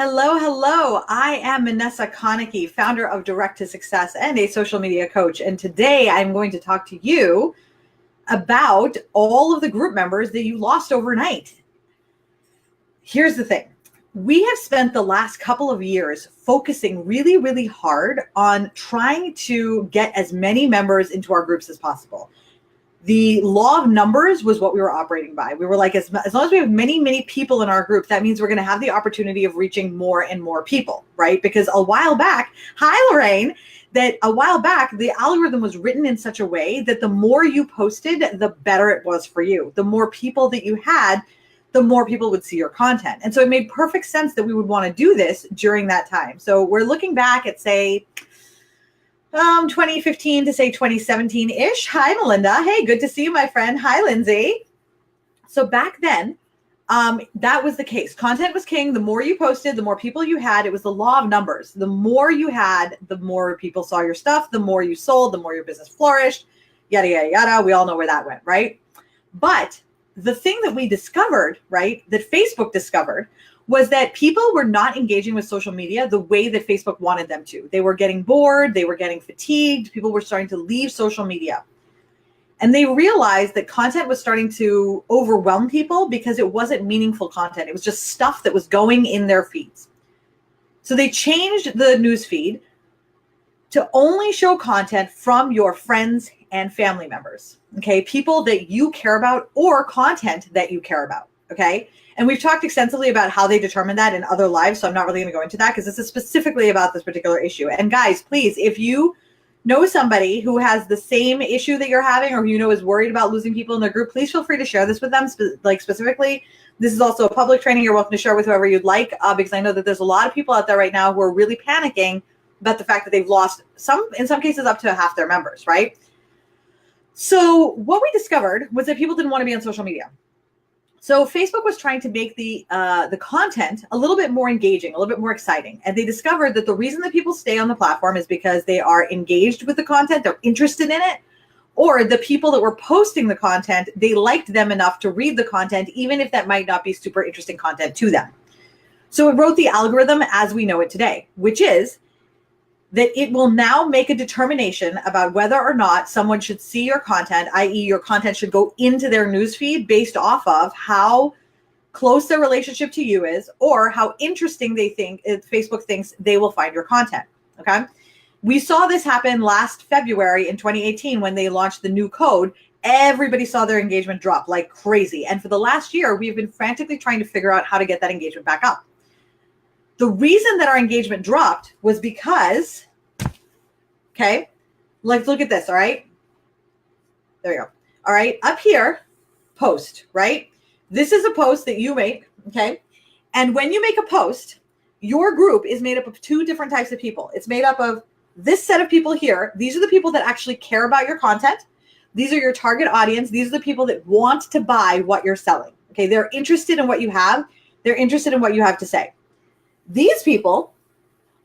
Hello, hello. I am Vanessa Konecki, founder of Direct to Success and a social media coach. And today I'm going to talk to you about all of the group members that you lost overnight. Here's the thing. We have spent the last couple of years focusing really, really hard on trying to get as many members into our groups as possible. The law of numbers was what we were operating by. We were like, as long as we have many, many people in our group, that means we're going to have the opportunity of reaching more and more people, right? Because a while back, hi, Lorraine, that a while back, the algorithm was written in such a way that the more you posted, the better it was for you. The more people that you had, the more people would see your content. And so it made perfect sense that we would want to do this during that time. So we're looking back at, say, 2015 to say 2017-ish. Hi, Melinda. Hey, good to see you, my friend. Hi, Lindsay. So back then, that was the case. Content was king. The more you posted, the more people you had. It was the law of numbers. The more you had, the more people saw your stuff. The more you sold, the more your business flourished. Yada, yada, yada. We all know where that went, right? But the thing that we discovered, right, that Facebook discovered, was that people were not engaging with social media the way that Facebook wanted them to. They were getting bored. They were getting fatigued. People were starting to leave social media. And they realized that content was starting to overwhelm people because it wasn't meaningful content. It was just stuff that was going in their feeds. So they changed the news feed to only show content from your friends and family members, okay? People that you care about or content that you care about, okay? And we've talked extensively about how they determine that in other lives, so I'm not really going to go into that because this is specifically about this particular issue. And guys, please, if you know somebody who has the same issue that you're having or who you know is worried about losing people in their group, please feel free to share this with them, specifically. This is also a public training. You're welcome to share with whoever you'd like because I know that there's a lot of people out there right now who are really panicking about the fact that they've lost in some cases up to half their members, right? So what we discovered was that people didn't want to be on social media. So Facebook was trying to make the content a little bit more engaging, a little bit more exciting. And they discovered that the reason that people stay on the platform is because they are engaged with the content, they're interested in it, or the people that were posting the content, they liked them enough to read the content, even if that might not be super interesting content to them. So it wrote the algorithm as we know it today, which is that it will now make a determination about whether or not someone should see your content, i.e. your content should go into their newsfeed based off of how close their relationship to you is or how interesting they think Facebook thinks they will find your content, okay? We saw this happen last February in 2018 when they launched the new code. Everybody saw their engagement drop like crazy. And for the last year, we've been frantically trying to figure out how to get that engagement back up. The reason that our engagement dropped was because, okay, let's look at this, all right? There we go. All right, up here, post, right? This is a post that you make, okay? And when you make a post, your group is made up of two different types of people. It's made up of this set of people here. These are the people that actually care about your content. These are your target audience. These are the people that want to buy what you're selling, okay? They're interested in what you have. They're interested in what you have to say. These people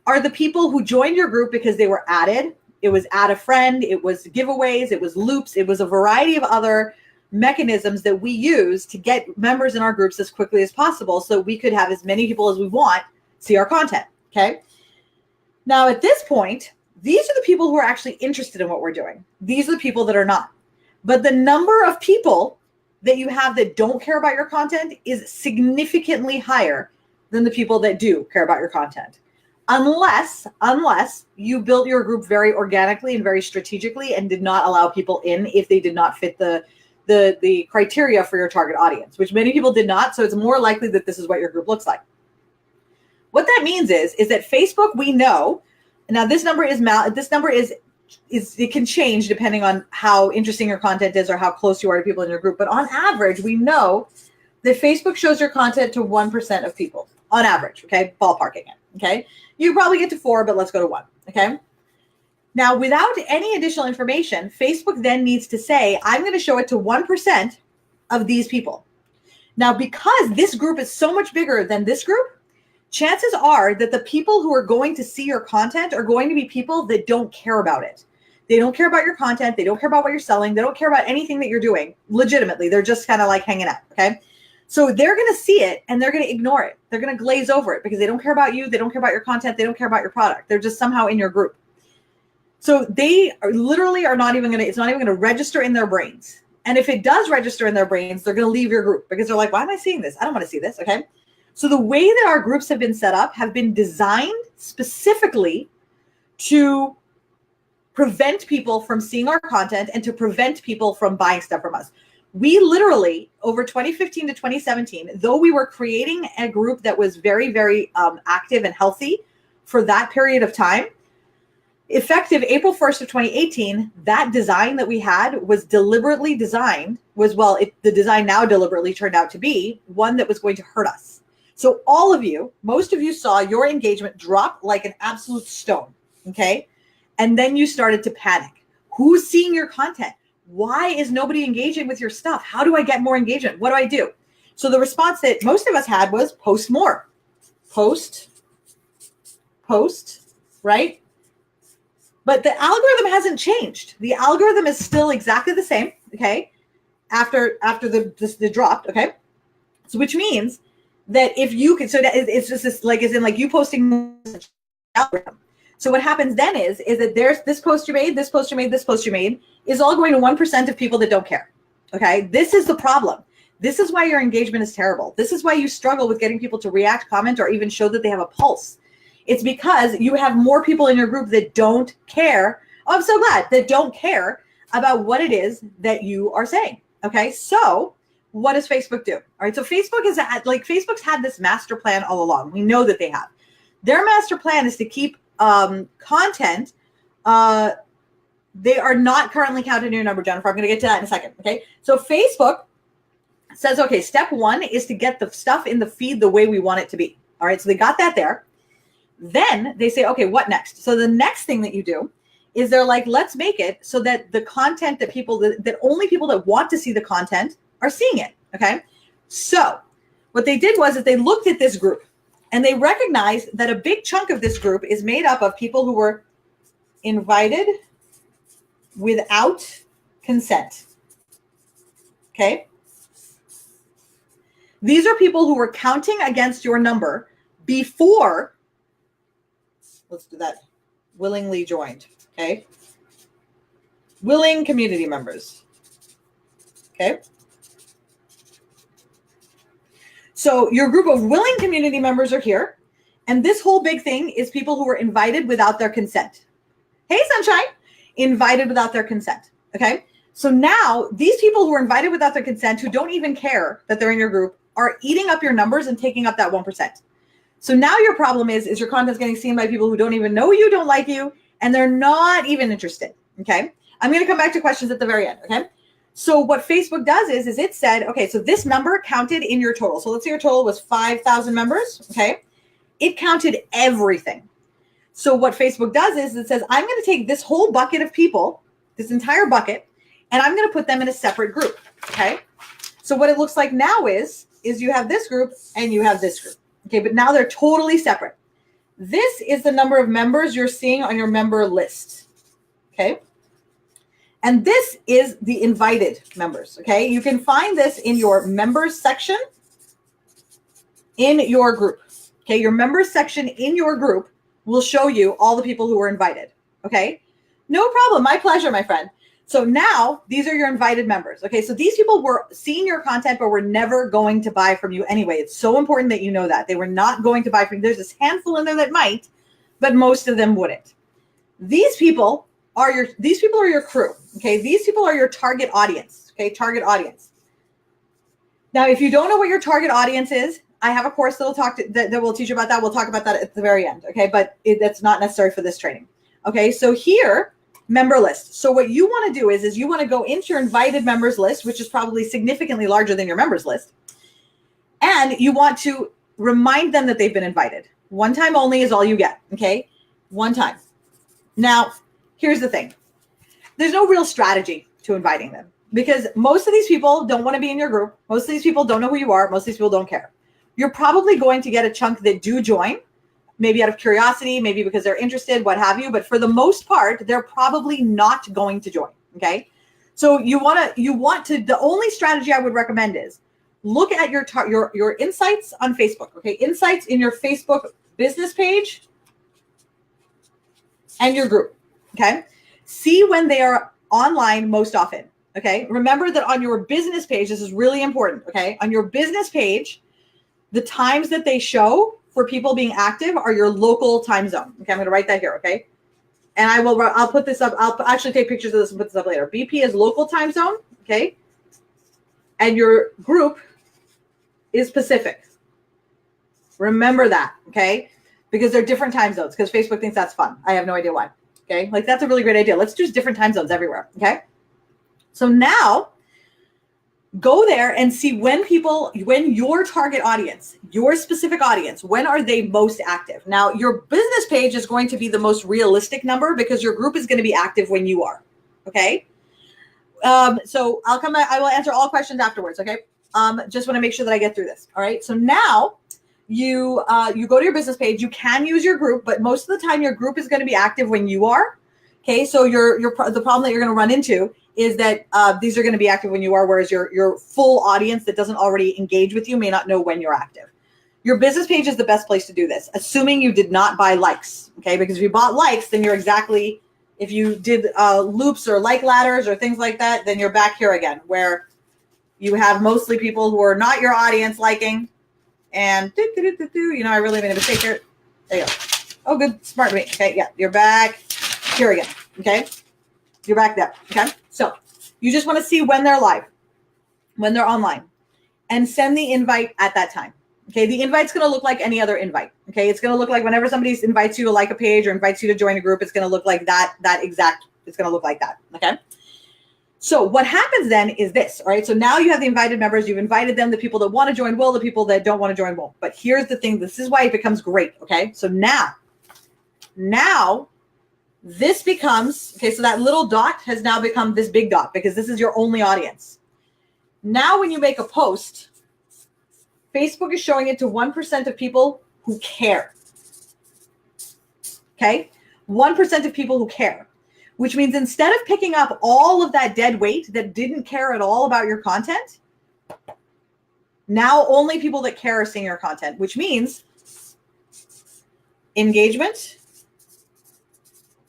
are the people who joined your group because they were added. It was add a friend. It was giveaways. It was loops. It was a variety of other mechanisms that we use to get members in our groups as quickly as possible so we could have as many people as we want see our content, okay? Now, at this point, these are the people who are actually interested in what we're doing. These are the people that are not. But the number of people that you have that don't care about your content is significantly higher than the people that do care about your content. Unless you built your group very organically and very strategically and did not allow people in if they did not fit the criteria for your target audience, which many people did not. So it's more likely that this is what your group looks like. What that means is that Facebook, we know, now this number is it can change depending on how interesting your content is or how close you are to people in your group. But on average, we know that Facebook shows your content to 1% of people on average, okay? Ballparking it, okay? You probably get to 4, but let's go to 1, okay? Now, without any additional information, Facebook then needs to say, I'm going to show it to 1% of these people. Now, because this group is so much bigger than this group, chances are that the people who are going to see your content are going to be people that don't care about it. They don't care about your content. They don't care about what you're selling. They don't care about anything that you're doing legitimately. They're just kind of like hanging out, okay? So they're going to see it and they're going to ignore it. They're going to glaze over it because they don't care about you. They don't care about your content. They don't care about your product. They're just somehow in your group. So they literally are not even going to, it's not even going to register in their brains. And if it does register in their brains, they're going to leave your group because they're like, why am I seeing this? I don't want to see this. Okay. So the way that our groups have been set up have been designed specifically to prevent people from seeing our content and to prevent people from buying stuff from us. We literally, over 2015 to 2017, though we were creating a group that was very, very active and healthy for that period of time, effective April 1st of 2018, that design that we had was deliberately designed, the design now deliberately turned out to be one that was going to hurt us. So all of you, most of you saw your engagement drop like an absolute stone, okay? And then you started to panic. Who's seeing your content? Why is nobody engaging with your stuff? How do I get more engagement? What do I do? So the response that most of us had was post more. Post, right? But the algorithm hasn't changed. The algorithm is still exactly the same, okay? After the dropped, okay? So which means that if you can, so that it's just this, like, as in like you posting algorithm. So what happens then is that there's this post you made, this post you made, this post you made is all going to 1% of people that don't care. Okay. This is the problem. This is why your engagement is terrible. This is why you struggle with getting people to react, comment, or even show that they have a pulse. It's because you have more people in your group that don't care. Oh, I'm so glad that don't care about what it is that you are saying. Okay. So what does Facebook do? All right. So Facebook's had this master plan all along. We know that they have. Their master plan is to keep content. They are not currently counted in your number, Jennifer. I'm going to get to that in a second. Okay. So Facebook says, okay, step one is to get the stuff in the feed the way we want it to be. All right. So they got that there. Then they say, okay, what next? So the next thing that you do is they're like, let's make it so that the content that only people that want to see the content are seeing it. Okay. So what they did was that they looked at this group and they recognized that a big chunk of this group is made up of people who were invited without consent. Okay. These are people who were counting against your number before, let's do that, willingly joined. Okay. Willing community members. Okay. So your group of willing community members are here. And this whole big thing is people who were invited without their consent. Hey, sunshine, invited without their consent. Okay. So now these people who are invited without their consent, who don't even care that they're in your group, are eating up your numbers and taking up that 1%. So now your problem is your content's getting seen by people who don't even know you, don't like you, and they're not even interested. Okay. I'm going to come back to questions at the very end. Okay. So what Facebook does is it said, okay, so this number counted in your total. So let's say your total was 5,000 members. Okay. It counted everything. So what Facebook does is it says, I'm going to take this whole bucket of people, this entire bucket, and I'm going to put them in a separate group. Okay. So what it looks like now is you have this group and you have this group. Okay. But now they're totally separate. This is the number of members you're seeing on your member list. Okay. And this is the invited members. Okay. You can find this in your members section in your group. Okay. Your members section in your group will show you all the people who were invited. Okay. No problem. My pleasure, my friend. So now these are your invited members. Okay. So these people were seeing your content, but were never going to buy from you anyway. It's so important that you know that they were not going to buy from you. There's this handful in there that might, but most of them wouldn't. These people are your crew. Okay. These people are your target audience. Okay. Target audience. Now, if you don't know what your target audience is, I have a course that will teach you about that. We'll talk about that at the very end. Okay. But that's not necessary for this training. Okay. So here, member list. So what you want to do is you want to go into your invited members list, which is probably significantly larger than your members list. And you want to remind them that they've been invited. One time only is all you get. Okay. One time. Now, here's the thing. There's no real strategy to inviting them because most of these people don't want to be in your group. Most of these people don't know who you are. Most of these people don't care. You're probably going to get a chunk that do join, maybe out of curiosity, maybe because they're interested, what have you. But for the most part, they're probably not going to join. Okay. So you want to, the only strategy I would recommend is look at your insights on Facebook, okay? Insights in your Facebook business page and your group, okay? See when they are online most often, okay? Remember that on your business page, this is really important, okay? On your business page, the times that they show for people being active are your local time zone. Okay, I'm going to write that here, okay? And I'll put this up. I'll actually take pictures of this and put this up later. BP is local time zone, okay? And your group is Pacific. Remember that, okay? Because they're different time zones, because Facebook thinks that's fun. I have no idea why, okay? Like, that's a really great idea. Let's choose different time zones everywhere, okay? So now, go there and see when your target audience, your specific audience, when are they most active? Now, your business page is going to be the most realistic number because your group is going to be active when you are, okay? So I will answer all questions afterwards, okay? Just want to make sure that I get through this, all right? So now you go to your business page. You can use your group, but most of the time your group is going to be active when you are, okay? So the problem that you're going to run into is that these are going to be active when you are, whereas your full audience that doesn't already engage with you may not know when you're active. Your business page is the best place to do this, assuming you did not buy likes, okay? Because if you bought likes, then if you did loops or like ladders or things like that, then you're back here again, where you have mostly people who are not your audience liking, and I really made a mistake here. There you go. Oh, good, smart me. Okay, yeah, you're back here again, okay? You're back there, okay? So you just want to see when they're live, when they're online, and send the invite at that time, okay? The invite's going to look like any other invite, okay? It's going to look like whenever somebody invites you to like a page or invites you to join a group, it's going to look like it's going to look like that, okay? So what happens then is this, all right? So now you have the invited members. You've invited them. The people that want to join will. The people that don't want to join won't. But here's the thing. This is why it becomes great, okay? So now this becomes, okay, so that little dot has now become this big dot because this is your only audience. Now when you make a post, Facebook is showing it to 1% of people who care, okay? 1% of people who care, which means instead of picking up all of that dead weight that didn't care at all about your content, now only people that care are seeing your content, which means engagement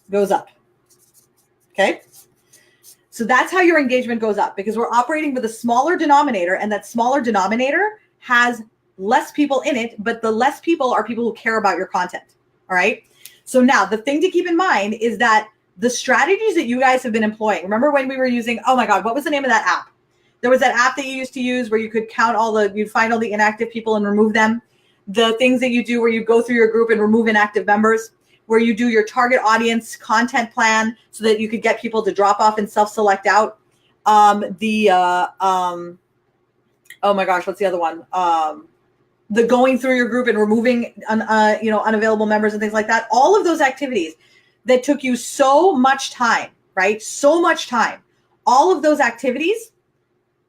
goes up, okay? So that's how your engagement goes up, because we're operating with a smaller denominator, and that smaller denominator has less people in it, but the less people are people who care about your content, all right? So now the thing to keep in mind is that the strategies that you guys have been employing, remember when we were using, oh my God, what was the name of that app? There was that app that you used to use where you could you'd find all the inactive people and remove them. The things that you do where you go through your group and remove inactive members, where you do your target audience content plan so that you could get people to drop off and self-select out. Oh my gosh, what's the other one? The going through your group and removing unavailable members and things like that. All of those activities that took you so much time, right? So much time. All of those activities,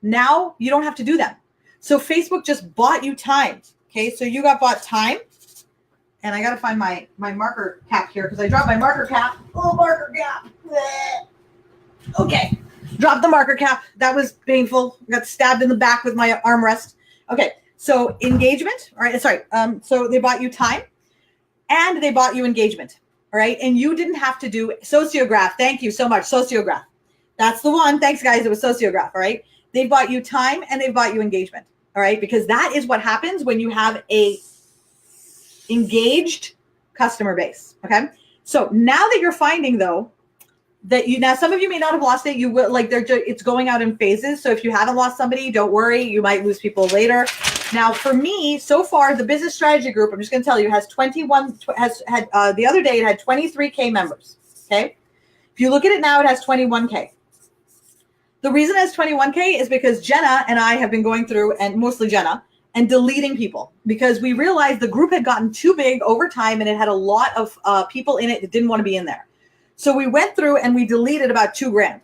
now you don't have to do them. So Facebook just bought you time. Okay, so you got bought time. And I got to find my marker cap here because I dropped my marker cap. Oh, marker cap. Okay, dropped the marker cap. That was painful. I got stabbed in the back with my armrest. Okay, so engagement. All right, sorry. So they bought you time and they bought you engagement. All right, and you didn't have to do sociograph. Thank you so much, sociograph. That's the one. Thanks, guys. It was sociograph. All right, they bought you time and they bought you engagement. All right, because that is what happens when you have a engaged customer base. Okay. So now that you're finding though, now some of you may not have lost it. You will it's going out in phases. So if you haven't lost somebody, don't worry. You might lose people later. Now for me, so far, the business strategy group, I'm just going to tell you, the other day it had 23K members. Okay. If you look at it now, it has 21K. The reason it has 21K is because Jenna and I have been going through, and mostly Jenna, and deleting people because we realized the group had gotten too big over time and it had a lot of people in it that didn't want to be in there. So we went through and we deleted about $2,000.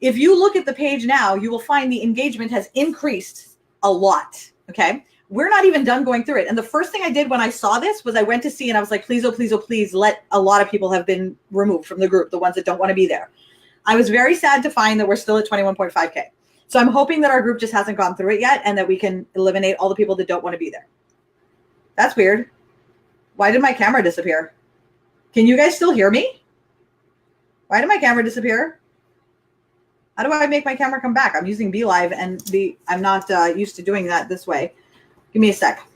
If you look at the page now, you will find the engagement has increased a lot. Okay. We're not even done going through it. And the first thing I did when I saw this was I went to see and I was like, please, oh, please, oh, please let a lot of people have been removed from the group, the ones that don't want to be there. I was very sad to find that we're still at 21.5K. So I'm hoping that our group just hasn't gone through it yet and that we can eliminate all the people that don't want to be there. That's weird. Why did my camera disappear? Can you guys still hear me? Why did my camera disappear? How do I make my camera come back? I'm using BeLive and I'm not used to doing that this way. Give me a sec.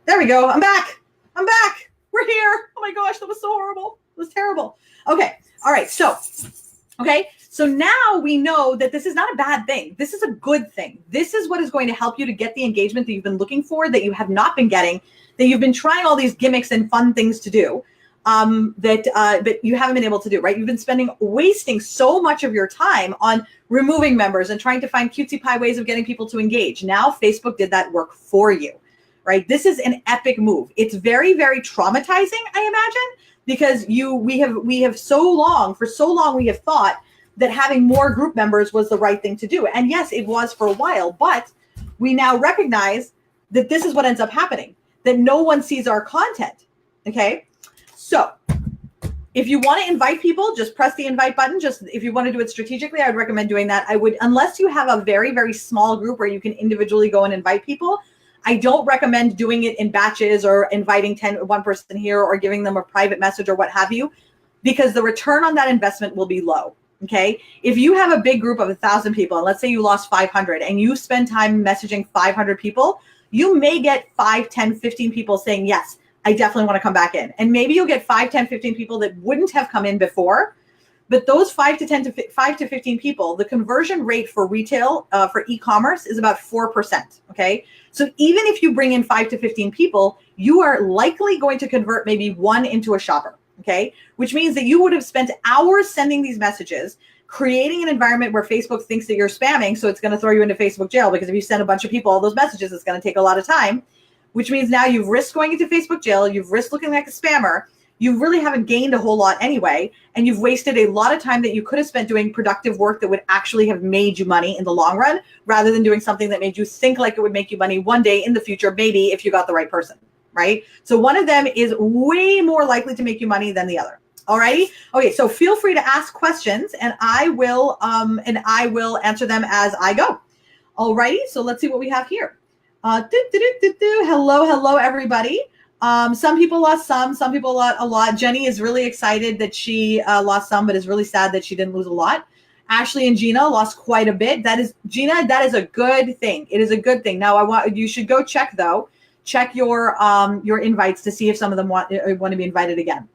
There we go. I'm back. I'm back. We're here. Oh my gosh, that was so horrible. It was terrible. Okay. All right. So now we know that this is not a bad thing. This is a good thing. This is what is going to help you to get the engagement that you've been looking for, that you have not been getting, that you've been trying all these gimmicks and fun things to do, but you haven't been able to do, right? You've been wasting so much of your time on removing members and trying to find cutesy pie ways of getting people to engage. Now Facebook did that work for you, right? This is an epic move. It's very, very traumatizing, I imagine, because we have for so long we have thought that having more group members was the right thing to do. And yes, it was for a while, but we now recognize that this is what ends up happening, that no one sees our content, okay? So if you want to invite people, just press the invite button. Just if you want to do it strategically, I would recommend doing that. Unless you have a very, very small group where you can individually go and invite people, I don't recommend doing it in batches or inviting one person here or giving them a private message or what have you, because the return on that investment will be low. Okay. If you have a big group of 1,000 people, and let's say you lost 500 and you spend time messaging 500 people, you may get 5, 10, 15 people saying, yes, I definitely want to come back in. And maybe you'll get 5, 10, 15 people that wouldn't have come in before. But those 5 to 15 people, the conversion rate for retail, for e-commerce is about 4%. Okay. So even if you bring in 5 to 15 people, you are likely going to convert maybe one into a shopper. Okay. Which means that you would have spent hours sending these messages, creating an environment where Facebook thinks that you're spamming. So it's going to throw you into Facebook jail, because if you send a bunch of people all those messages, it's going to take a lot of time, which means now you've risked going into Facebook jail. You've risked looking like a spammer. You really haven't gained a whole lot anyway. And you've wasted a lot of time that you could have spent doing productive work that would actually have made you money in the long run, rather than doing something that made you think like it would make you money one day in the future, maybe if you got the right person, right? So one of them is way more likely to make you money than the other. All righty. Okay. So feel free to ask questions and I will answer them as I go. All righty. So let's see what we have here. Hello, everybody. Some people lost some people lost a lot. Jenny is really excited that she lost some, but is really sad that she didn't lose a lot. Ashley and Gina lost quite a bit. That is a good thing. It is a good thing. Now you should go check your invites to see if some of them want to be invited again.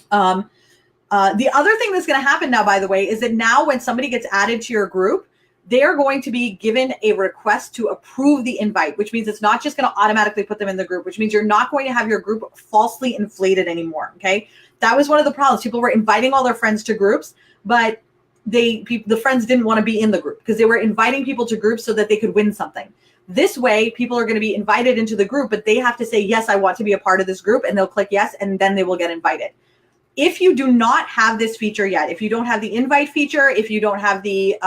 The other thing that's going to happen now, by the way, is that now when somebody gets added to your group, they're going to be given a request to approve the invite, which means it's not just going to automatically put them in the group, which means you're not going to have your group falsely inflated anymore. Okay. That was one of the problems. People were inviting all their friends to groups, but the friends didn't want to be in the group because they were inviting people to groups so that they could win something. This way, people are going to be invited into the group, but they have to say, yes, I want to be a part of this group, and they'll click yes, and then they will get invited. If you do not have this feature yet, if you don't have the invite feature, if you don't have the,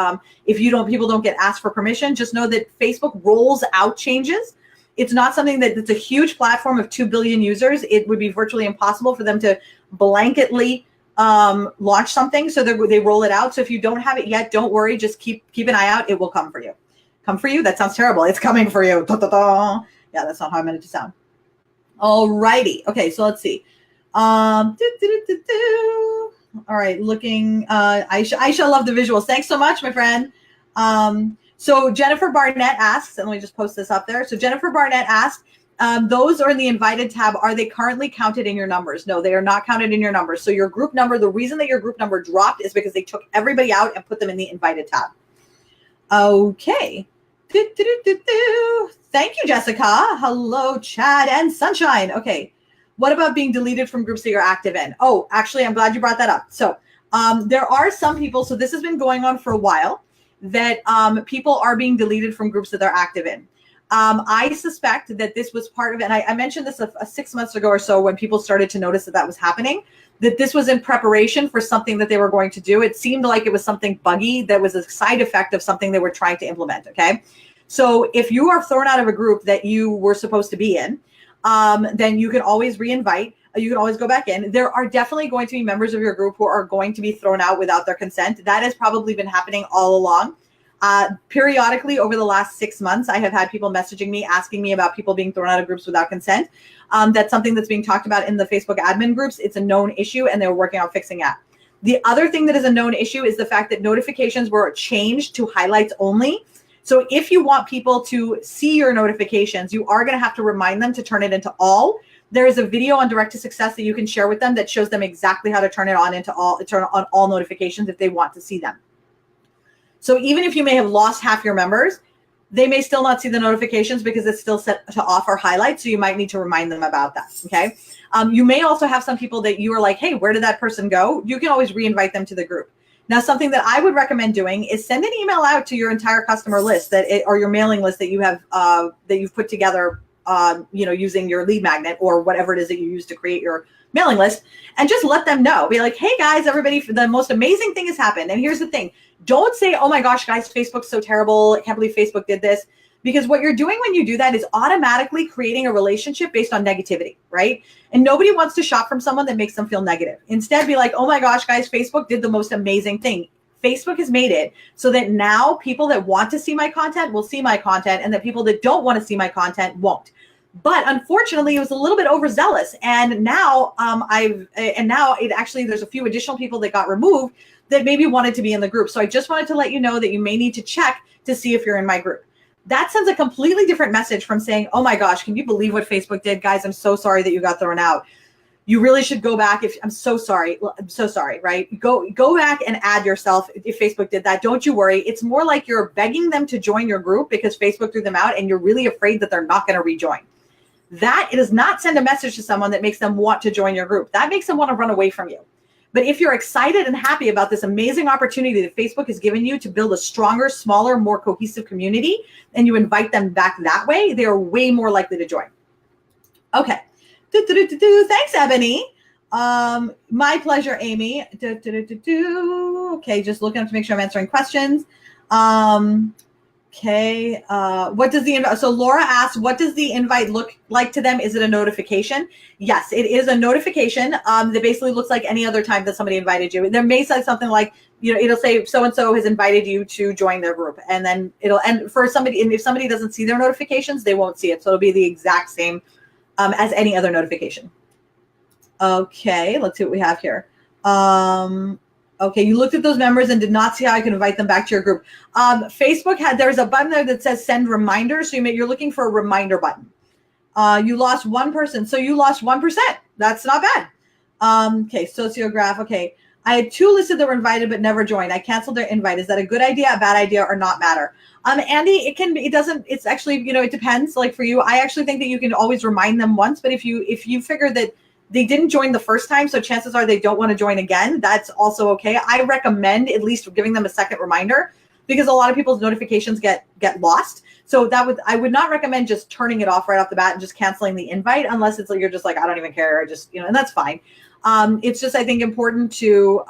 people don't get asked for permission, just know that Facebook rolls out changes. It's not something that's a huge platform of 2 billion users. It would be virtually impossible for them to blanketly launch something. So they roll it out. So if you don't have it yet, don't worry. Just keep an eye out. It will come for you. Come for you? That sounds terrible. It's coming for you. Da, da, da. Yeah, that's not how I meant it to sound. All righty. Okay, so let's see. All right, looking, Aisha love the visuals. Thanks so much, my friend. So Jennifer Barnett asks, and let me just post this up there. So Jennifer Barnett asked, those are in the invited tab. Are they currently counted in your numbers? No, they are not counted in your numbers. So your group number, the reason that your group number dropped is because they took everybody out and put them in the invited tab. Okay. Thank you, Jessica. Hello, Chad and Sunshine. Okay. What about being deleted from groups that you're active in? Oh, actually, I'm glad you brought that up. So there are some people, so this has been going on for a while, that people are being deleted from groups that they're active in. I suspect that this was part of it. And I mentioned this 6 months ago or so when people started to notice that was happening, that this was in preparation for something that they were going to do. It seemed like it was something buggy that was a side effect of something they were trying to implement, okay? So if you are thrown out of a group that you were supposed to be in, then you can always re-invite. You can always go back in. There are definitely going to be members of your group who are going to be thrown out without their consent. That has probably been happening all along. Periodically over the last 6 months, I have had people messaging me, asking me about people being thrown out of groups without consent. That's something that's being talked about in the Facebook admin groups. It's a known issue, and they're working on fixing that. The other thing that is a known issue is the fact that notifications were changed to highlights only. So if you want people to see your notifications, you are going to have to remind them to turn it into all. There is a video on Direct to Success that you can share with them that shows them exactly how to turn on all notifications if they want to see them. So even if you may have lost half your members, they may still not see the notifications because it's still set to off or highlight. So you might need to remind them about that. Okay. You may also have some people that you are like, hey, where did that person go? You can always re-invite them to the group. Now, something that I would recommend doing is send an email out to your entire customer list or your mailing list that you have that you've put together, using your lead magnet or whatever it is that you use to create your mailing list, and just let them know. Be like, hey guys, everybody, the most amazing thing has happened. And here's the thing. Don't say, oh my gosh, guys, Facebook's so terrible. I can't believe Facebook did this. Because what you're doing when you do that is automatically creating a relationship based on negativity, right? And nobody wants to shop from someone that makes them feel negative. Instead, be like, oh my gosh, guys, Facebook did the most amazing thing. Facebook has made it so that now people that want to see my content will see my content, and that people that don't want to see my content won't. But unfortunately, it was a little bit overzealous. And now there's a few additional people that got removed that maybe wanted to be in the group. So I just wanted to let you know that you may need to check to see if you're in my group. That sends a completely different message from saying, oh my gosh, can you believe what Facebook did? Guys, I'm so sorry that you got thrown out. You really should go back. I'm so sorry, right? Go back and add yourself if Facebook did that. Don't you worry. It's more like you're begging them to join your group because Facebook threw them out, and you're really afraid that they're not going to rejoin. That does not send a message to someone that makes them want to join your group. That makes them want to run away from you. But if you're excited and happy about this amazing opportunity that Facebook has given you to build a stronger, smaller, more cohesive community, and you invite them back that way, they are way more likely to join. Okay. Thanks, Ebony. My pleasure, Amy. Okay, just looking up to make sure I'm answering questions. Okay. What does the invite? So Laura asked, what does the invite look like to them? Is it a notification? Yes, it is a notification that basically looks like any other time that somebody invited you. There may say something like, it'll say so-and-so has invited you to join their group. And then and if somebody doesn't see their notifications, they won't see it. So it'll be the exact same as any other notification. Okay, let's see what we have here. Okay, you looked at those members and did not see how I can invite them back to your group. Facebook there's a button there that says send reminders. So you're looking for a reminder button. You lost one person. So you lost 1%. That's not bad. Okay, sociograph. Okay, I had 2 listed that were invited but never joined. I canceled their invite. Is that a good idea, a bad idea, or not matter? Andy, it's actually, it depends. Like for you, I actually think that you can always remind them once. But if you figure that they didn't join the first time, so chances are they don't want to join again, that's also okay. I recommend at least giving them a second reminder, because a lot of people's notifications get lost. So I would not recommend just turning it off right off the bat and just canceling the invite, unless it's like you're just like, I don't even care, and that's fine. It's just, I think, important to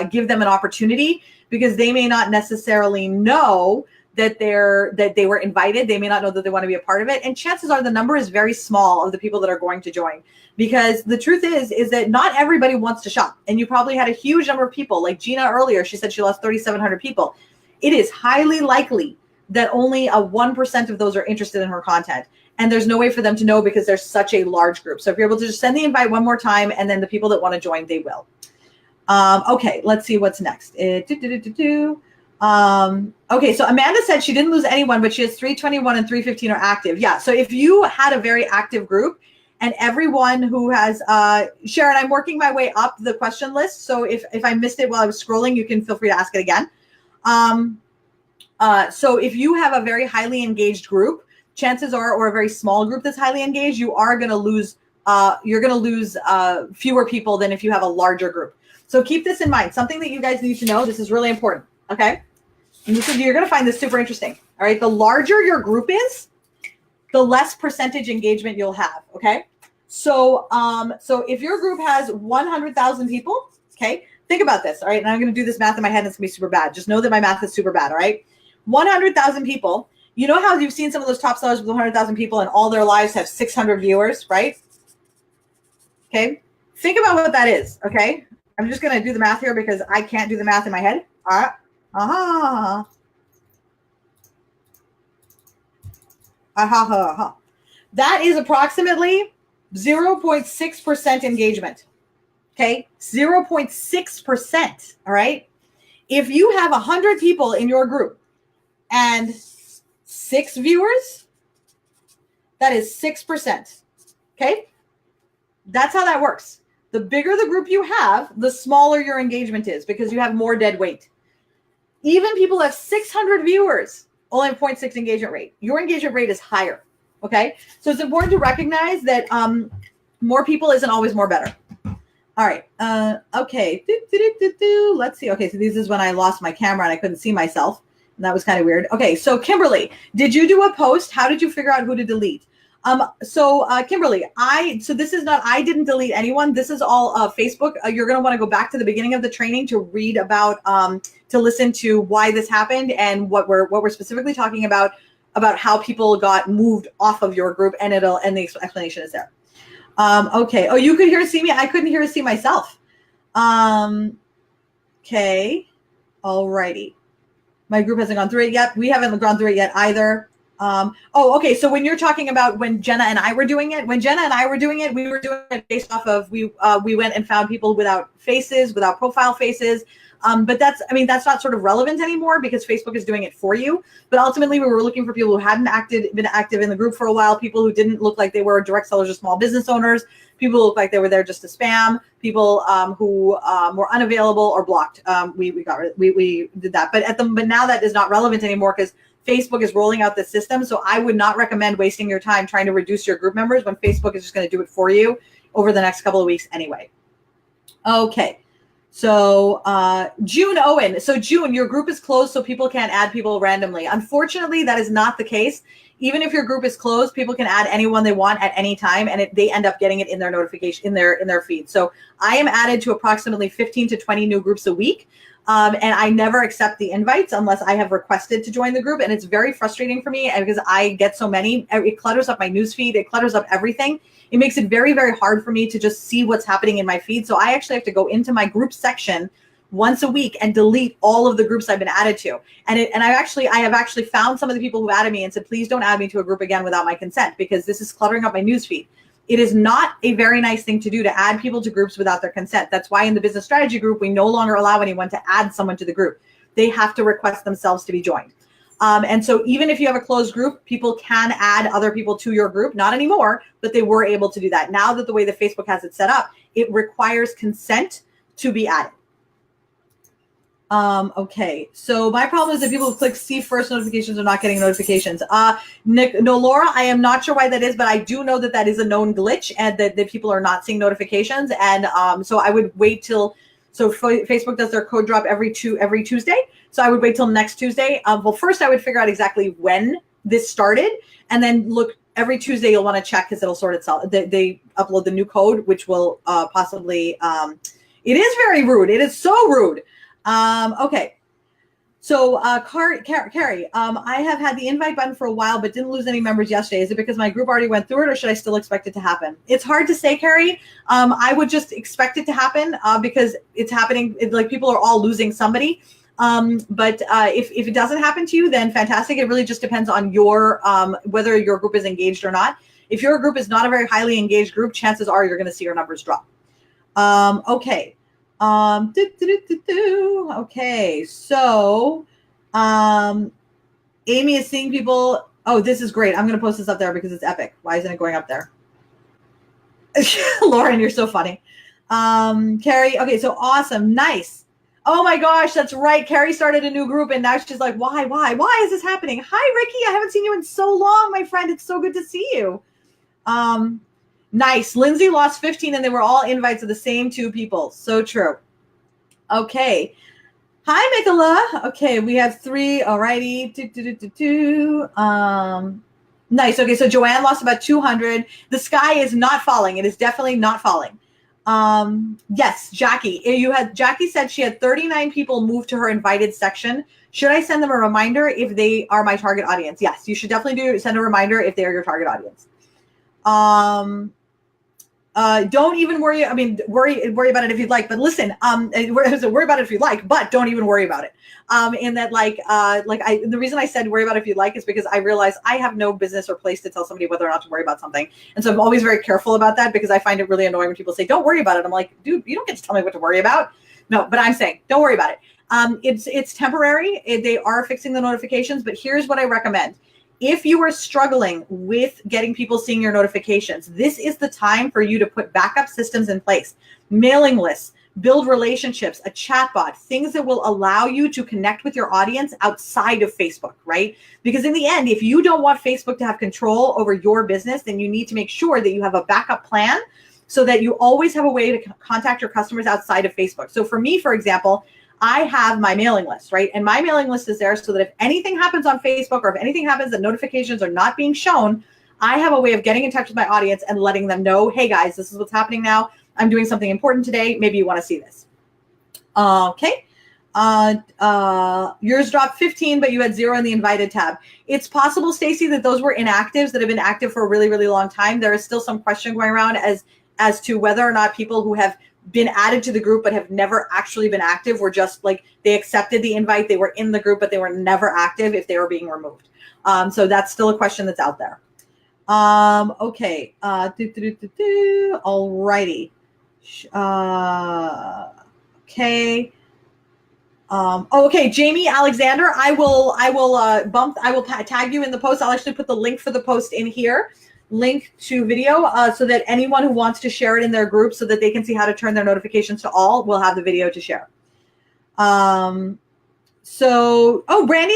give them an opportunity, because they may not necessarily know that they were invited. They may not know that they want to be a part of it. And chances are the number is very small of the people that are going to join, because the truth is that not everybody wants to shop. And you probably had a huge number of people, like Gina earlier, she said she lost 3,700 people. It is highly likely that only a 1% of those are interested in her content. And there's no way for them to know, because there's such a large group. So if you're able to just send the invite one more time, and then the people that want to join, they will. Okay, let's see what's next. Okay, so Amanda said she didn't lose anyone, but she has 321 and 315 are active. Yeah, so if you had a very active group, and everyone who has, Sharon, I'm working my way up the question list. So if I missed it while I was scrolling, you can feel free to ask it again. So if you have a very highly engaged group, chances are, or a very small group that's highly engaged, you are going to lose, fewer people than if you have a larger group. So keep this in mind. Something that you guys need to know, this is really important, okay? And you're going to find this super interesting, all right? The larger your group is, the less percentage engagement you'll have, okay? So if your group has 100,000 people, okay, think about this, all right? And I'm going to do this math in my head, and it's going to be super bad. Just know that my math is super bad, all right? 100,000 people, You know how you've seen some of those top sellers with 100,000 people and all their lives have 600 viewers, right? Okay. Think about what that is. Okay. I'm just going to do the math here because I can't do the math in my head. All right. That is approximately 0.6% engagement. Okay. 0.6%. All right. If you have 100 people in your group and 6 viewers, that is 6%. Okay. That's how that works. The bigger the group you have, the smaller your engagement is because you have more dead weight. Even people have 600 viewers, only have 0.6 engagement rate. Your engagement rate is higher. Okay. So it's important to recognize that more people isn't always more better. All right. Okay. Let's see. Okay. So this is when I lost my camera and I couldn't see myself. And that was kind of weird. Okay. So Kimberly, did you do a post? How did you figure out who to delete? Kimberly, I didn't delete anyone. This is all Facebook. You're going to want to go back to the beginning of the training to read about, to listen to why this happened and what we're specifically talking about how people got moved off of your group, and the explanation is there. Okay. Oh, you could hear and see me. I couldn't hear and see myself. Okay. All righty. My group hasn't gone through it yet. We haven't gone through it yet either. Okay. So when you're talking about when Jenna and I were doing it, we were doing it based off of, we went and found people without faces, without profile faces. But that's not sort of relevant anymore because Facebook is doing it for you. But ultimately we were looking for people who hadn't been active in the group for a while, people who didn't look like they were direct sellers or small business owners, people who looked like they were there just to spam, people who were unavailable or blocked. We did that. But now that is not relevant anymore because Facebook is rolling out the system. So I would not recommend wasting your time trying to reduce your group members when Facebook is just going to do it for you over the next couple of weeks anyway. Okay. So June Owen. So June, your group is closed so people can't add people randomly. Unfortunately, that is not the case. Even if your group is closed, people can add anyone they want at any time, and they end up getting it in their notification, in their feed. So I am added to approximately 15 to 20 new groups a week. And I never accept the invites unless I have requested to join the group. And it's very frustrating for me because I get so many. It clutters up my newsfeed. It clutters up everything. It makes it very, very hard for me to just see what's happening in my feed. So I actually have to go into my group section once a week and delete all of the groups I've been added to. I have actually found some of the people who added me and said, please don't add me to a group again without my consent because this is cluttering up my newsfeed. It is not a very nice thing to do to add people to groups without their consent. That's why in the business strategy group, we no longer allow anyone to add someone to the group. They have to request themselves to be joined. And so even if you have a closed group, people can add other people to your group. Not anymore, but they were able to do that. Now that the way that Facebook has it set up, it requires consent to be added. Okay, so my problem is that people who click see first notifications are not getting notifications. Laura, I am not sure why that is, but I do know that that is a known glitch and that people are not seeing notifications. And so I would wait till, so Facebook does their code drop every Tuesday. So I would wait till next Tuesday. Well, first I would figure out exactly when this started, and then look every Tuesday. You'll want to check because it'll sort itself. They upload the new code, which will possibly. It is very rude. It is so rude. Okay. So, Carrie, I have had the invite button for a while, but didn't lose any members yesterday. Is it because my group already went through it, or should I still expect it to happen? It's hard to say, Carrie. I would just expect it to happen because it's happening. Like people are all losing somebody. But if it doesn't happen to you, then fantastic. It really just depends on your whether your group is engaged or not. If your group is not a very highly engaged group, chances are you're going to see your numbers drop. Okay. Okay, so Amy is seeing people. Oh, this is great. I'm going to post this up there because it's epic. Why isn't it going up there? Lauren, you're so funny. Carrie, okay, so awesome. Nice. Oh my gosh, that's right. Carrie started a new group and now she's like, why is this happening? Hi, Ricky. I haven't seen you in so long, my friend. It's so good to see you. Nice. Lindsay lost 15 and they were all invites of the same 2 people. So true. Okay. Hi, Mikola. Okay, we have 3. Alrighty. Nice. Okay, so Joanne lost about 200. The sky is not falling. It is definitely not falling. Yes, Jackie. Jackie said she had 39 people move to her invited section. Should I send them a reminder if they are my target audience? Yes, you should definitely send a reminder if they are your target audience. Don't even worry. I mean, worry about it if you'd like, but listen, worry about it if you'd like, but don't even worry about it. And that the reason I said worry about it if you'd like is because I realize I have no business or place to tell somebody whether or not to worry about something. And so I'm always very careful about that because I find it really annoying when people say, don't worry about it. I'm like, dude, you don't get to tell me what to worry about. No, but I'm saying, don't worry about it. It's temporary. They are fixing the notifications, but here's what I recommend. If you are struggling with getting people seeing your notifications, this is the time for you to put backup systems in place, mailing lists, build relationships, a chatbot, things that will allow you to connect with your audience outside of Facebook, right? Because in the end, if you don't want Facebook to have control over your business, then you need to make sure that you have a backup plan so that you always have a way to contact your customers outside of Facebook. So for me, for example, I have my mailing list, right? And my mailing list is there so that if anything happens on Facebook or if anything happens that notifications are not being shown, I have a way of getting in touch with my audience and letting them know, hey guys, this is what's happening now. I'm doing something important today. Maybe you want to see this. Okay. Yours dropped 15, but you had 0 in the invited tab. It's possible, Stacy, that those were inactives that have been active for a really, really long time. There is still some question going around as to whether or not people who have been added to the group but have never actually been active were just like they accepted the invite, they were in the group, but they were never active if they were being removed. So that's still a question that's out there. Okay. Alrighty. Okay. Okay, Jamie Alexander, I will tag you in the post. I'll actually put the link for the post in here. Link to video so that anyone who wants to share it in their group so that they can see how to turn their notifications to all will have the video to share. Brandy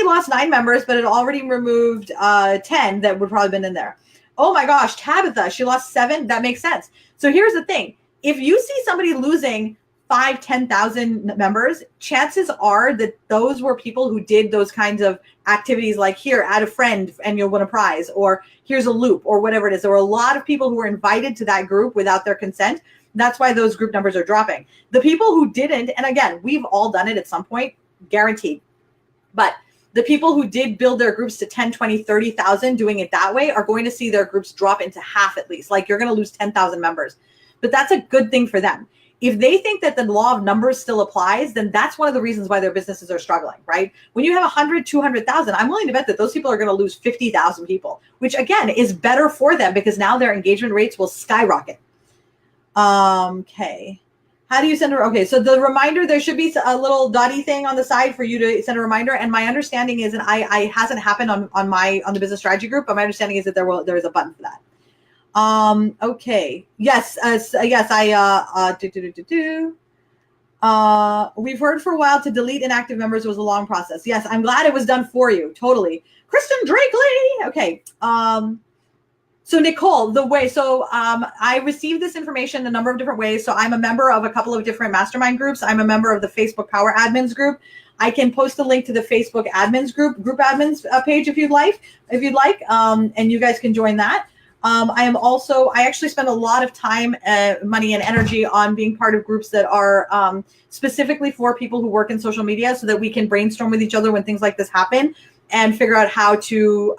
lost 9 members, but it already removed 10 that would probably been in there. Oh my gosh, Tabitha, she lost 7. That makes sense. So here's the thing. If you see somebody losing 10,000 members, chances are that those were people who did those kinds of activities like here, add a friend and you'll win a prize, or here's a loop, or whatever it is. There were a lot of people who were invited to that group without their consent. That's why those group numbers are dropping. The people who didn't, and again, we've all done it at some point, guaranteed. But the people who did build their groups to 10, 20, 30,000 doing it that way are going to see their groups drop into half at least. Like you're going to lose 10,000 members. But that's a good thing for them. If they think that the law of numbers still applies, then that's one of the reasons why their businesses are struggling, right? When you have 100, 200,000, I'm willing to bet that those people are going to lose 50,000 people, which again is better for them because now their engagement rates will skyrocket. Okay. How do you send a, okay, so the reminder, there should be a little dotty thing on the side for you to send a reminder. And my understanding is, and I hasn't happened on the business strategy group, but my understanding is that there is a button for that. Okay. Yes. We've heard for a while to delete inactive members was a long process. Yes. I'm glad it was done for you. Totally. Kristen Drakely. Okay. So Nicole, I received this information a number of different ways. So I'm a member of a couple of different mastermind groups. I'm a member of the Facebook Power Admins group. I can post a link to the Facebook Admins group admins page if you'd like, and you guys can join that. I actually spend a lot of time, money, and energy on being part of groups that are specifically for people who work in social media so that we can brainstorm with each other when things like this happen and figure out how to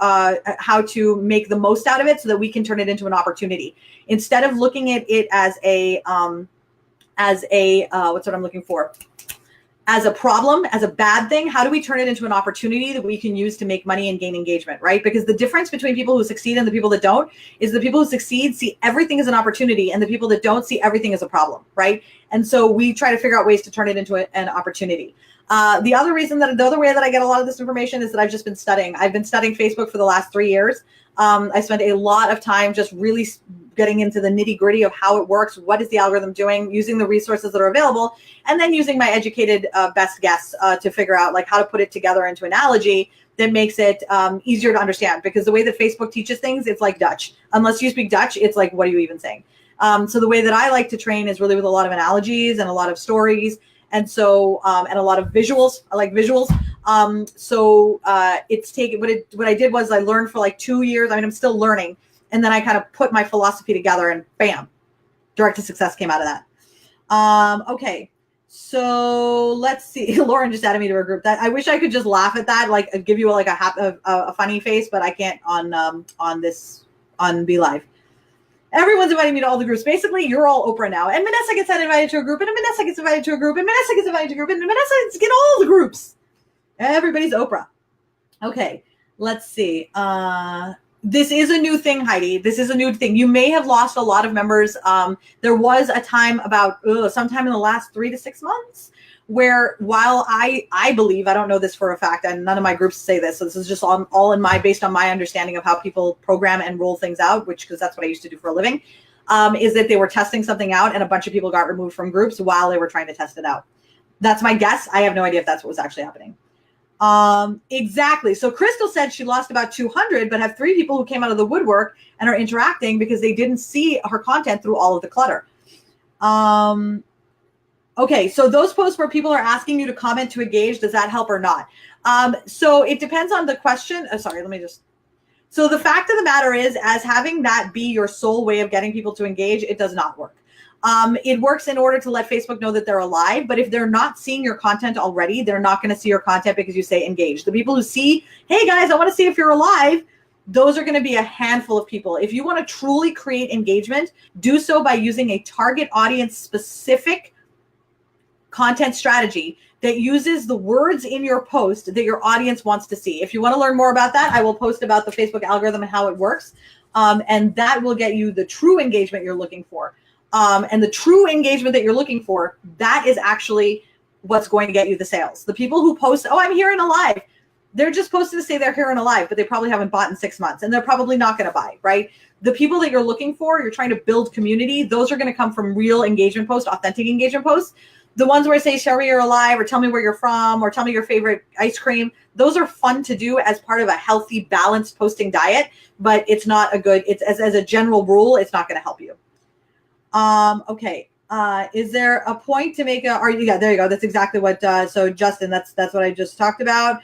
make the most out of it so that we can turn it into an opportunity. Instead of looking at it as what's what I'm looking for? As a problem, as a bad thing, how do we turn it into an opportunity that we can use to make money and gain engagement, right? Because the difference between people who succeed and the people that don't is the people who succeed see everything as an opportunity and the people that don't see everything as a problem, right? And so we try to figure out ways to turn it into an opportunity. The other way that I get a lot of this information is that I've just been studying. I've been studying Facebook for the last 3 years. I spent a lot of time just really getting into the nitty gritty of how it works, what is the algorithm doing, using the resources that are available, and then using my educated best guess to figure out like how to put it together into analogy that makes it easier to understand. Because the way that Facebook teaches things, it's like Dutch. Unless you speak Dutch, it's like, what are you even saying? So the way that I like to train is really with a lot of analogies and a lot of stories. And so, and a lot of visuals. I like visuals. It's taken, what I did was I learned for like 2 years. I mean, I'm still learning. And then I kind of put my philosophy together and bam, direct to success came out of that. Okay. So let's see. Lauren just added me to her group. That I wish I could just laugh at that, like give you like a funny face, but I can't on this on Be Live. Everyone's inviting me to all the groups. Basically, you're all Oprah now. And Vanessa gets invited to a group, and Vanessa gets invited to a group, and Vanessa gets invited to a group, and Vanessa gets get all the groups. Everybody's Oprah. Okay, let's see. This is a new thing, Heidi. This is a new thing. You may have lost a lot of members. There was a time about sometime in the last 3 to 6 months where while I believe, I don't know this for a fact, and none of my groups say this, so this is just all in based on my understanding of how people program and roll things out, because that's what I used to do for a living, is that they were testing something out and a bunch of people got removed from groups while they were trying to test it out. That's my guess. I have no idea if that's what was actually happening. Exactly. So Crystal said she lost about 200, but have 3 people who came out of the woodwork and are interacting because they didn't see her content through all of the clutter. Okay. So those posts where people are asking you to comment to engage, does that help or not? So it depends on the question. So the fact of the matter is, as having that be your sole way of getting people to engage, it does not work. It works in order to let Facebook know that they're alive, but if they're not seeing your content already, they're not going to see your content because you say engage. The people who see, hey guys, I want to see if you're alive, those are going to be a handful of people. If you want to truly create engagement, do so by using a target audience specific content strategy that uses the words in your post that your audience wants to see. If you want to learn more about that, I will post about the Facebook algorithm and how it works. And that will get you the true engagement you're looking for. And the true engagement that you're looking for, that is actually what's going to get you the sales. The people who post, oh, I'm here and alive, they're just posted to say they're here and alive, but they probably haven't bought in 6 months and they're probably not going to buy, right? The people that you're looking for, you're trying to build community, those are going to come from real engagement posts, authentic engagement posts. The ones where I say, show me you're alive, or tell me where you're from, or tell me your favorite ice cream, those are fun to do as part of a healthy, balanced posting diet, but it's not a good, it's as a general rule, it's not going to help you. Okay. Is there a point to make yeah, there you go. That's exactly what, so Justin, that's what I just talked about.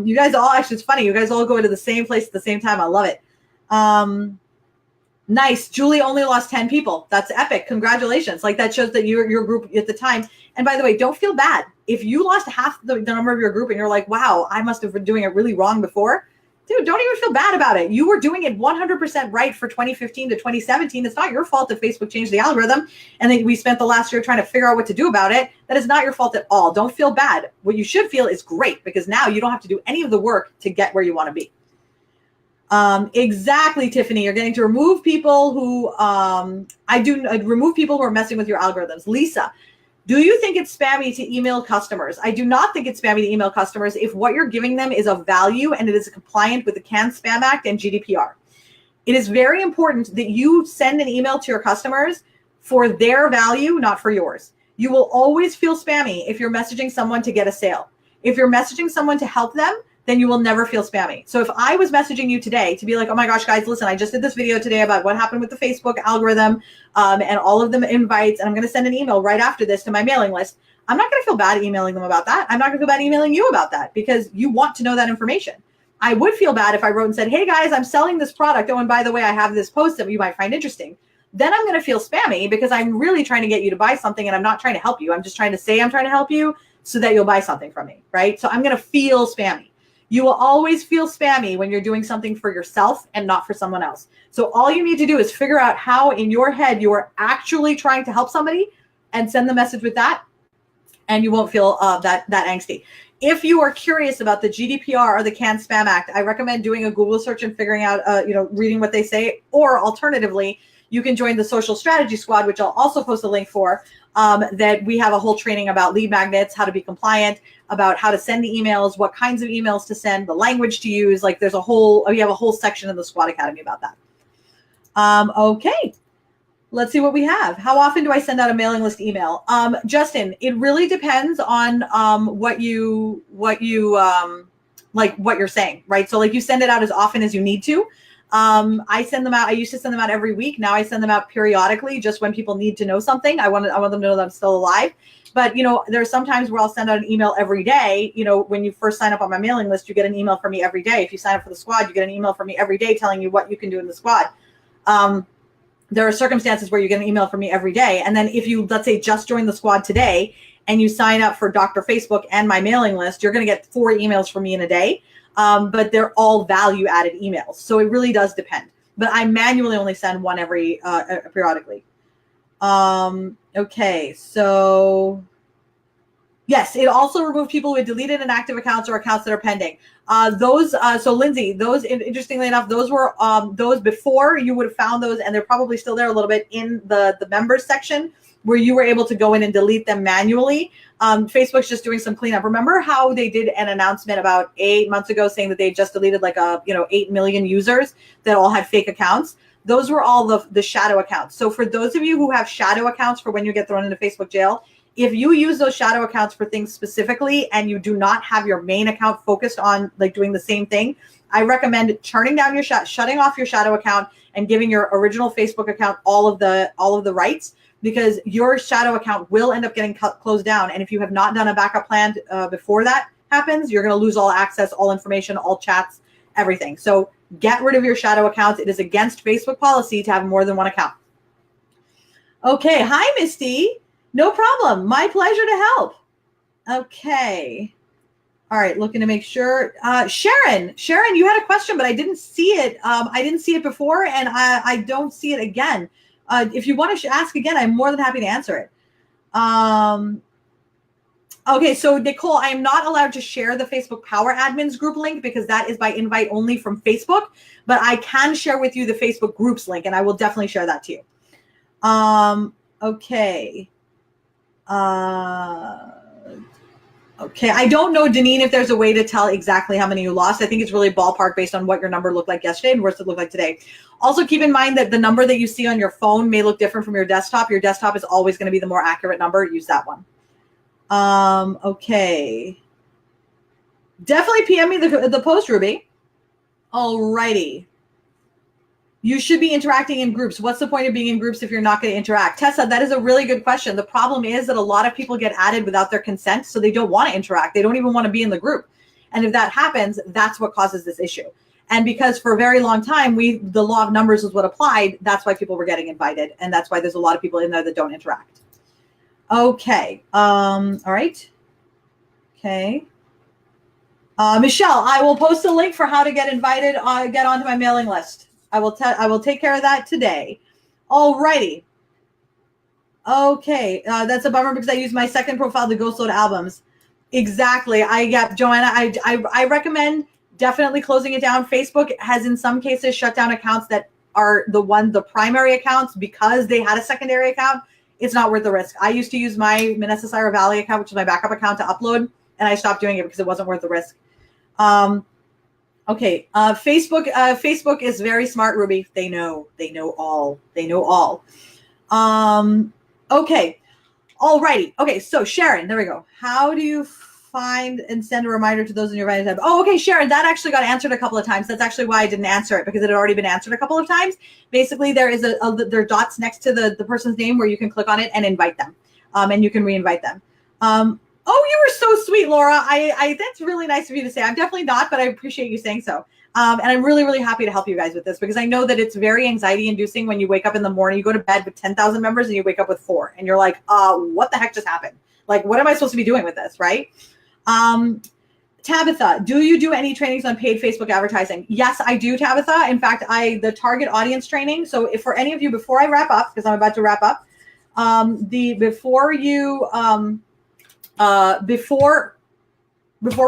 You guys all, actually, it's funny. You guys all go to the same place at the same time. I love it. Nice. Julie only lost 10 people. That's epic. Congratulations. Like that shows that your group at the time. And by the way, don't feel bad. If you lost half the number of your group and you're like, wow, I must have been doing it really wrong before. Dude, don't even feel bad about it. You were doing it 100% right for 2015 to 2017. It's not your fault that Facebook changed the algorithm and then we spent the last year trying to figure out what to do about it. That is not your fault at all. Don't feel bad. What you should feel is great, because now you don't have to do any of the work to get where you want to be. Exactly, Tiffany. You're getting to remove people who, remove people who are messing with your algorithms. Lisa, do you think it's spammy to email customers? I do not think it's spammy to email customers if what you're giving them is of value and it is compliant with the Spam Act and GDPR. It is very important that you send an email to your customers for their value, not for yours. You will always feel spammy if you're messaging someone to get a sale. If you're messaging someone to help them, then you will never feel spammy. So if I was messaging you today to be like, oh my gosh, guys, listen, I just did this video today about what happened with the Facebook algorithm and all of the invites, and I'm going to send an email right after this to my mailing list, I'm not going to feel bad emailing them about that. I'm not going to feel bad emailing you about that because you want to know that information. I would feel bad if I wrote and said, hey guys, I'm selling this product. Oh, and by the way, I have this post that you might find interesting. Then I'm going to feel spammy because I'm really trying to get you to buy something and I'm not trying to help you. I'm just trying to say I'm trying to help you so that you'll buy something from me, right? So I'm going to feel spammy. You will always feel spammy when you're doing something for yourself and not for someone else. So all you need to do is figure out how in your head you are actually trying to help somebody and send the message with that, and you won't feel that angsty. If you are curious about the GDPR or the Spam Act, I recommend doing a Google search and figuring out, reading what they say, or alternatively, you can join the Social Strategy Squad, which I'll also post a link for, that we have a whole training about lead magnets, how to be compliant, about how to send the emails, what kinds of emails to send, the language to use. Like we have a whole section in the Squad Academy about that. Okay, let's see what we have. How often do I send out a mailing list email? Justin, it really depends on what you're saying, right? So like you send it out as often as you need to. I send them out. I used to send them out every week. Now I send them out periodically, just when people need to know something. I want them to know that I'm still alive. But, there are some times where I'll send out an email every day. When you first sign up on my mailing list, you get an email from me every day. If you sign up for the squad, you get an email from me every day telling you what you can do in the squad. there are circumstances where you get an email from me every day. And then if you, let's say, just joined the squad today and you sign up for Dr. Facebook and my mailing list, you're going to get 4 emails from me in a day. But they're all value added emails. So it really does depend. But I manually only send one every periodically. Okay, so yes, it also removed people who had deleted inactive accounts or accounts that are pending. So Lindsay, those, interestingly enough, those were those before you would have found those, and they're probably still there a little bit in the members section where you were able to go in and delete them manually. Facebook's just doing some cleanup. Remember how they did an announcement about 8 months ago saying that they just deleted like 8 million users that all had fake accounts? Those were all the shadow accounts. So for those of you who have shadow accounts for when you get thrown into Facebook jail, if you use those shadow accounts for things specifically and you do not have your main account focused on like doing the same thing, I recommend turning down your shutting off your shadow account and giving your original Facebook account all of the rights, because your shadow account will end up getting closed down. And if you have not done a backup plan before that happens, you're going to lose all access, all information, all chats, everything. So get rid of your shadow accounts. It is against Facebook policy to have more than one account. Okay. Hi, Misty. No problem. My pleasure to help. Okay. All right. Looking to make sure. Sharon, you had a question, but I didn't see it. I didn't see it before, and I don't see it again. If you want to ask again, I'm more than happy to answer it. Okay, so Nicole, I am not allowed to share the Facebook Power Admins group link because that is by invite only from Facebook, but I can share with you the Facebook groups link, and I will definitely share that to you. Okay. Okay, I don't know, Deneen, if there's a way to tell exactly how many you lost. I think it's really ballpark based on what your number looked like yesterday and what it looked like today. Also, keep in mind that the number that you see on your phone may look different from your desktop. Your desktop is always going to be the more accurate number. Use that one. Okay. Definitely PM me the post, Ruby. Alrighty. You should be interacting in groups. What's the point of being in groups if you're not going to interact? Tessa, that is a really good question. The problem is that a lot of people get added without their consent, so they don't want to interact. They don't even want to be in the group. And if that happens, that's what causes this issue. And because for a very long time, the law of numbers is what applied, that's why people were getting invited. And that's why there's a lot of people in there that don't interact. Okay. All right. Okay. Michelle, I will post a link for how to get invited, get onto my mailing list. I will take care of that today. Alrighty. Okay. That's a bummer because I use my second profile to ghost load albums. Exactly. Joanna, I recommend definitely closing it down. Facebook has in some cases shut down accounts that are the primary accounts because they had a secondary account. It's not worth the risk. I used to use my Minnesota Valley account, which is my backup account, to upload, and I stopped doing it because it wasn't worth the risk. Okay. Facebook is very smart, Ruby. They know all. Okay. Alrighty. Okay. So Sharon, there we go. How do you find and send a reminder to those in your right tab? Oh, okay, Sharon, that actually got answered a couple of times. That's actually why I didn't answer it, because it had already been answered a couple of times. Basically, there is there are dots next to the person's name where you can click on it and invite them, and you can re-invite them. Oh, you were so sweet, Laura. I that's really nice of you to say. I'm definitely not, but I appreciate you saying so. And I'm really, really happy to help you guys with this, because I know that it's very anxiety-inducing when you wake up in the morning, you go to bed with 10,000 members and you wake up with 4, and you're like, what the heck just happened? Like, what am I supposed to be doing with this, right? Tabitha, do you do any trainings on paid Facebook advertising? Yes, I do, Tabitha. In fact, the target audience training. So if for any of you, before I wrap up, because I'm about to wrap up, before we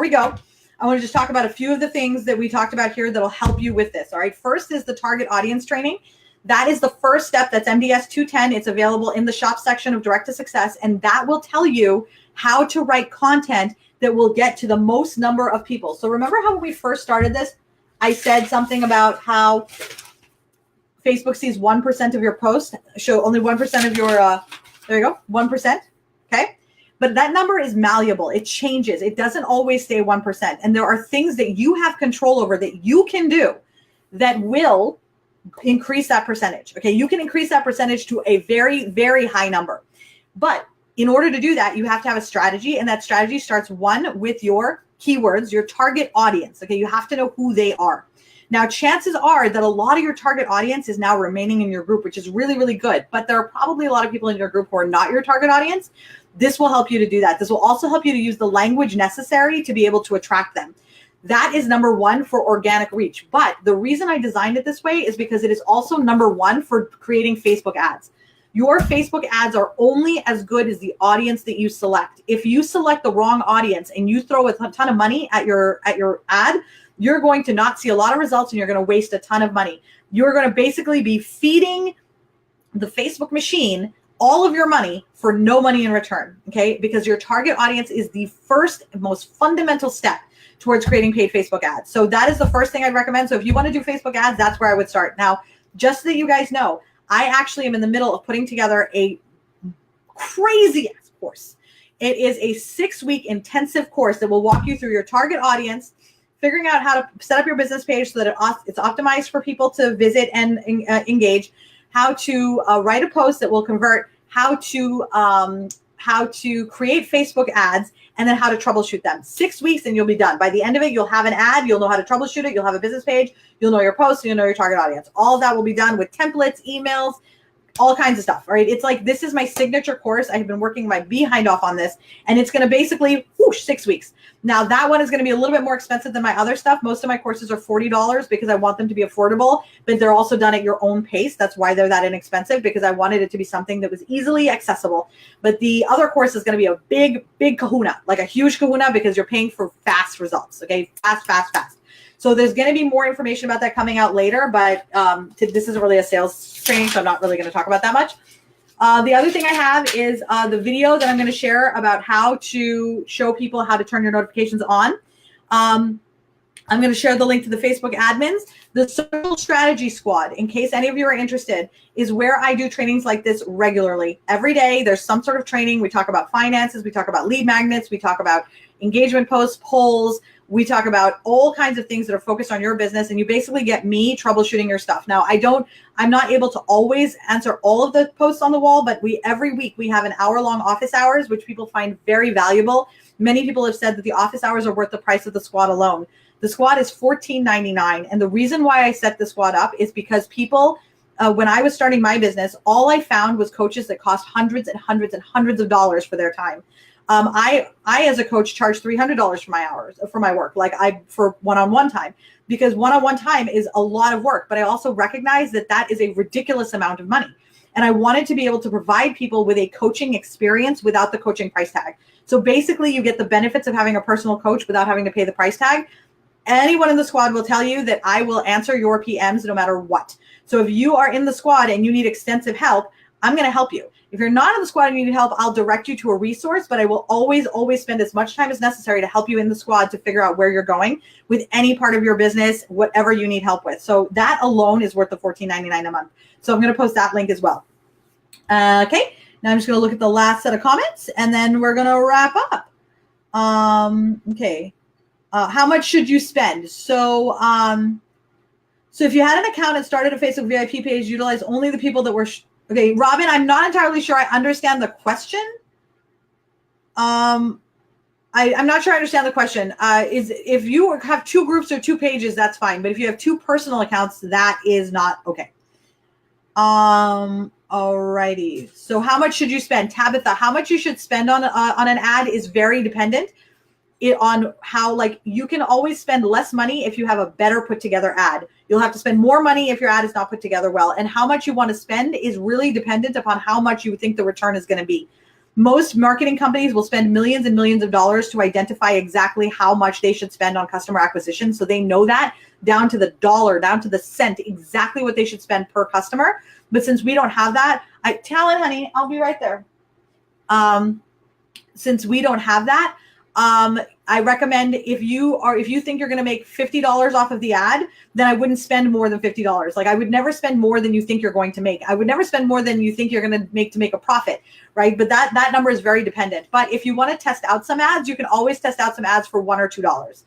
go, I want to just talk about a few of the things that we talked about here that'll help you with this. All right. First is the target audience training. That is the first step. That's MDS 210. It's available in the shop section of Direct to Success. And that will tell you how to write content that will get to the most number of people. So remember how when we first started this, I said something about how Facebook sees 1% of your posts, show only 1% of your, there you go, 1%. Okay. But that number is malleable. It changes. It doesn't always stay 1%. And there are things that you have control over that you can do that will increase that percentage. Okay. You can increase that percentage to a very, very high number. But in order to do that, you have to have a strategy. And that strategy starts, one, with your keywords, your target audience. Okay. You have to know who they are. Now, chances are that a lot of your target audience is now remaining in your group, which is really, really good. But there are probably a lot of people in your group who are not your target audience. This will help you to do that. This will also help you to use the language necessary to be able to attract them. That is number one for organic reach. But the reason I designed it this way is because it is also number one for creating Facebook ads. Your Facebook ads are only as good as the audience that you select. If you select the wrong audience and you throw a ton of money at your ad, you're going to not see a lot of results and you're going to waste a ton of money. You're going to basically be feeding the Facebook machine all of your money for no money in return, okay? Because your target audience is the first and most fundamental step towards creating paid Facebook ads. So that is the first thing I'd recommend. So if you want to do Facebook ads, that's where I would start. Now, just so that you guys know, I actually am in the middle of putting together a crazy ass course. It is a 6-week intensive course that will walk you through your target audience, figuring out how to set up your business page so that it's optimized for people to visit and engage, how to write a post that will convert, how to create Facebook ads, and then how to troubleshoot them. 6 weeks and you'll be done. By the end of it, you'll have an ad, you'll know how to troubleshoot it, you'll have a business page, you'll know your posts, you'll know your target audience. All of that will be done with templates, emails, all kinds of stuff, right? It's like, this is my signature course. I have been working my behind off on this, and it's going to basically, whoosh, 6 weeks. Now that one is going to be a little bit more expensive than my other stuff. Most of my courses are $40 because I want them to be affordable, but they're also done at your own pace. That's why they're that inexpensive, because I wanted it to be something that was easily accessible. But the other course is going to be a big, big kahuna, like a huge kahuna, because you're paying for fast results. Okay. Fast, fast, fast. So there's going to be more information about that coming out later, but this isn't really a sales training, so I'm not really going to talk about that much. The other thing I have is the video that I'm going to share about how to show people how to turn your notifications on. I'm going to share the link to the Facebook admins. The Social Strategy Squad, in case any of you are interested, is where I do trainings like this regularly. Every day there's some sort of training. We talk about finances. We talk about lead magnets. We talk about engagement posts, polls. We talk about all kinds of things that are focused on your business, and you basically get me troubleshooting your stuff. Now, I'm not able to always answer all of the posts on the wall, but every week we have an hour-long office hours, which people find very valuable. Many people have said that the office hours are worth the price of the squad alone. The squad is $14.99, and the reason why I set the squad up is because people, when I was starting my business, all I found was coaches that cost hundreds and hundreds and hundreds of dollars for their time. I as a coach charge $300 for my work, for one-on-one time, because one-on-one time is a lot of work. But I also recognize that is a ridiculous amount of money. And I wanted to be able to provide people with a coaching experience without the coaching price tag. So basically you get the benefits of having a personal coach without having to pay the price tag. Anyone in the squad will tell you that I will answer your PMs no matter what. So if you are in the squad and you need extensive help, I'm going to help you. If you're not in the squad and you need help, I'll direct you to a resource, but I will always spend as much time as necessary to help you in the squad to figure out where you're going with any part of your business, whatever you need help with. So that alone is worth the $14.99 a month. So I'm going to post that link as well. Okay. Now I'm just going to look at the last set of comments, and then we're going to wrap up. Okay. How much should you spend? So if you had an account and started a Facebook VIP page, utilize only the people that were okay, Robin, I'm not entirely sure I understand the question. I'm not sure I understand the question. If you have 2 groups or 2 pages, that's fine. But if you have 2 personal accounts, that is not okay. Alrighty. So how much should you spend? Tabitha, how much you should spend on an ad is very dependent on how, you can always spend less money if you have a better put together ad. You'll have to spend more money if your ad is not put together well. And how much you want to spend is really dependent upon how much you think the return is going to be. Most marketing companies will spend millions and millions of dollars to identify exactly how much they should spend on customer acquisition. So they know that down to the dollar, down to the cent, exactly what they should spend per customer. But since we don't have that, Talon, honey, I'll be right there. Since we don't have that, I recommend if you think you're going to make $50 off of the ad, then I wouldn't spend more than $50. I would never spend more than you think you're going to make. I would never spend more than you think you're going to make a profit, right? But that number is very dependent. But if you want to test out some ads, you can always test out some ads for $1 or $2.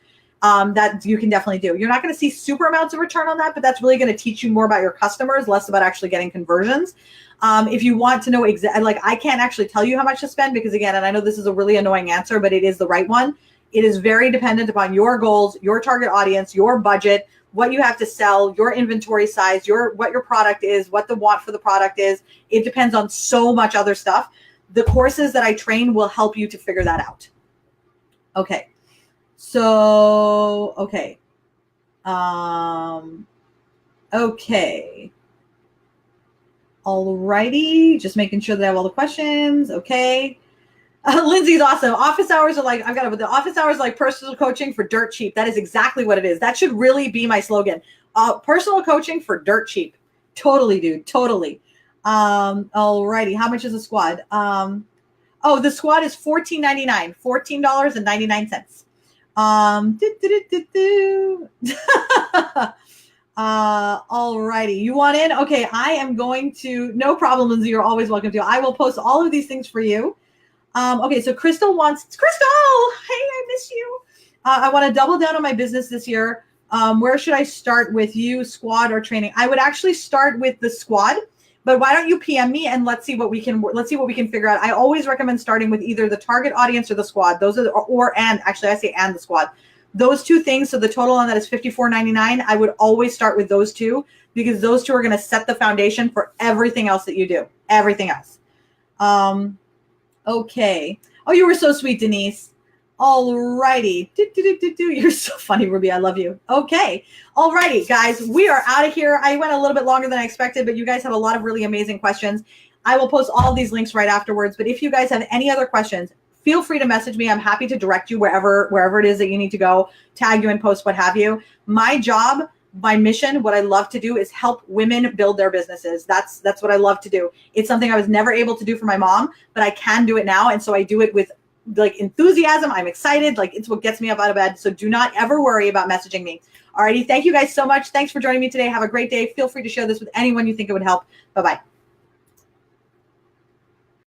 That you can definitely do. You're not going to see super amounts of return on that, but that's really going to teach you more about your customers, less about actually getting conversions. If you want to know exactly, I can't actually tell you how much to spend because, again, and I know this is a really annoying answer, but it is the right one. It is very dependent upon your goals, your target audience, your budget, what you have to sell, your inventory size, what your product is, what the want for the product is. It depends on so much other stuff. The courses that I train will help you to figure that out. Okay. So, okay. Okay. Alrighty. Just making sure that I have all the questions. Okay. Lindsay's awesome. Office hours are like, the office hours are like personal coaching for dirt cheap. That is exactly what it is. That should really be my slogan. Personal coaching for dirt cheap. Totally, dude. Totally. Alrighty. How much is a squad? The squad is $14.99. $14.99. Alrighty. You want in? Okay. I am going to, no problem, Lindsay. You're always welcome to. I will post all of these things for you. Okay, so Crystal, hey, I miss you. I want to double down on my business this year. Where should I start with you, squad or training? I would actually start with the squad, but why don't you PM me and let's see what we can figure out. I always recommend starting with either the target audience or the squad. Those are the squad. Those two things. So the total on that is $54.99. I would always start with those two because those two are going to set the foundation for everything else that you do. Everything else. Okay. Oh, you were so sweet, Denise. All righty. You're so funny, Ruby. I love you. Okay. All righty, guys. We are out of here. I went a little bit longer than I expected, but you guys have a lot of really amazing questions. I will post all of these links right afterwards. But if you guys have any other questions, feel free to message me. I'm happy to direct you wherever it is that you need to go, tag you and post what have you. My job, my mission, what I love to do is help women build their businesses. That's what I love to do. It's something I was never able to do for my mom, but I can do it now. And so I do it with like enthusiasm. I'm excited. Like it's what gets me up out of bed. So do not ever worry about messaging me. Alrighty. Thank you guys so much. Thanks for joining me today. Have a great day. Feel free to share this with anyone you think it would help. Bye-bye.